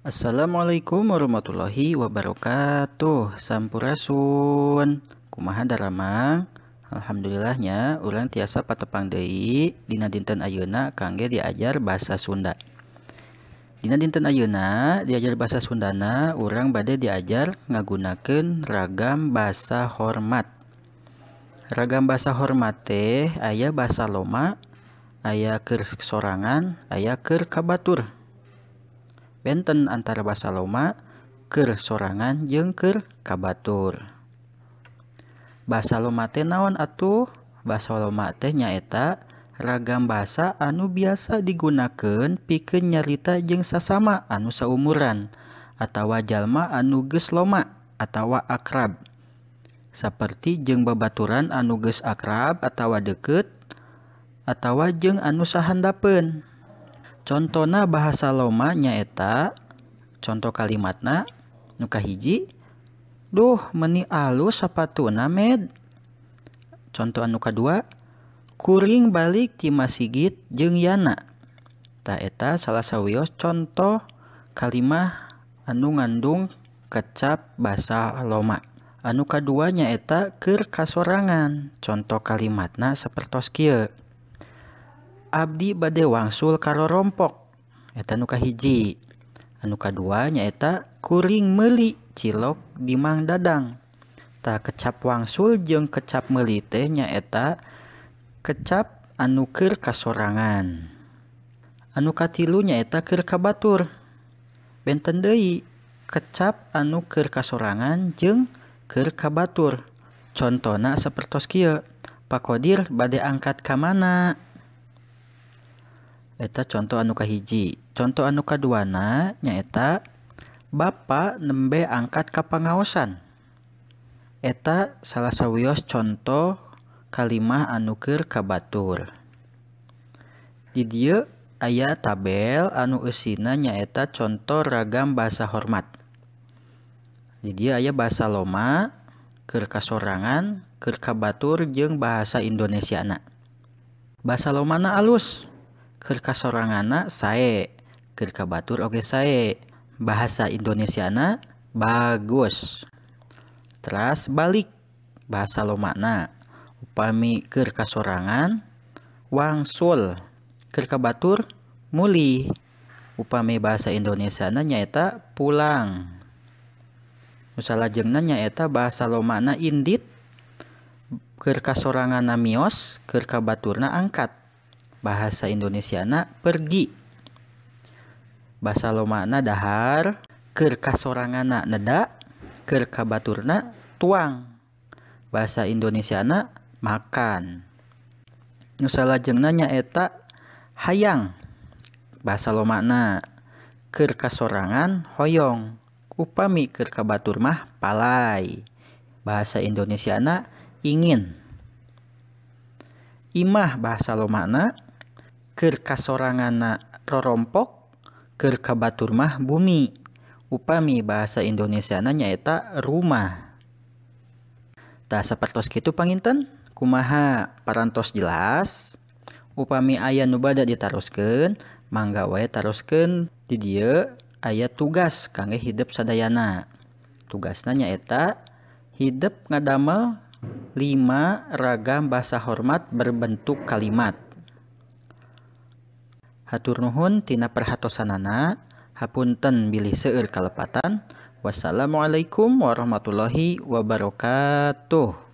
Assalamualaikum warahmatullahi wabarakatuh. Sampurasun. Kumaha daramang? Alhamdulillahnya urang tiasa patepang deui dina dinten ayeuna kangge diajar basa Sunda. Dina dinten ayeuna diajar basa Sundana urang bade diajar ngagunakeun ragam basa hormat. Ragam basa hormat teh aya basa loma, aya keur sorangan, aya keur kabatur. Benten antara basa loma, keur sorangan jeung keur kabatur. Basa loma teh naon atuh? Basa loma teh nyaeta ragam basa anu biasa digunakeun pikeun nyarita jeung sasama anu saumuran atawa jalma anu geus loma atawa akrab. Saperti jeung babaturan anu geus akrab atawa deukeut atawa jeung anu sahandapeun. Contona bahasa loma nyaeta contoh kalimatna nu kahiji, duh meuni alus sapatuna med. Contoh anu kadua, kuring balik ti Masigit jeung Yana. Ta eta salah sawios contoh kalimah anu ngandung kecap basa loma. Anu kadua nyaeta keur kasorangan. Contoh kalimatna sapertos kieu. Abdi bade wangsul ka rorompok. Eta nu kahiji. Anu kadua nyaeta kuring meuli cilok di Mang Dadang. Ta kecap wangsul jeung kecap meuli teh nyaeta kecap anu keur kasorangan. Anu katilu nyaeta keur kabatur. Benten deui kecap anu keur kasorangan jeung keur kabatur. Contona sapertos kieu. Pak Kodir bade angkat ka mana? Eta contoh anu kahiji. Contoh anu kaduana nyaeta Bapa nembe angkat ka pangaosan. Eta salah sawios contoh kalimah anu keur kabatur. Di dieu aya tabel anu eusina nyaeta contoh ragam basa hormat. Di dieu aya basa loma, keur kasorangan, keur kabatur jeung bahasa Indonesiana. Basa lomana alus. Keur kasorangana sae, keur kabatur oge sae. Bahasa Indonesiana bagus. Teras balik bahasa lomana. Upami keur kasorangan wangsul, keur kabatur muli. Upami bahasa Indonesiana nyaeta pulang. Nu salajengna nyaeta bahasa lomana indit, keur kasoranganna mios, keur kabaturna angkat. Bahasa Indonesiana pergi. Bahasa lomana dahar, keur kasoranganna neda, keur kabaturna tuang. Bahasa Indonesiana makan. Nu salajengna nyaeta hayang. Bahasa lomana keur kasorangan hoyong. Upami keur kabatur mah palai. Bahasa Indonesiana ingin. Imah bahasa lomana keur kasoranganna rorompok, keur kabatur mah bumi. Upami bahasa Indonesiana nyaeta rumah. Tah sapertos kitu panginten, kumaha parantos jelas? Upami aya nu bada ditaroskeun, mangga wae taroskeun. Di dieu aya tugas kangge hidup sadayana. Tugasna nyaeta hidup ngadamel 5 ragam basa hormat berbentuk kalimat. Hatur nuhun tina perhatosanana. Hapunten bilih seueur kalepatan. Wassalamualaikum warahmatullahi wabarakatuh.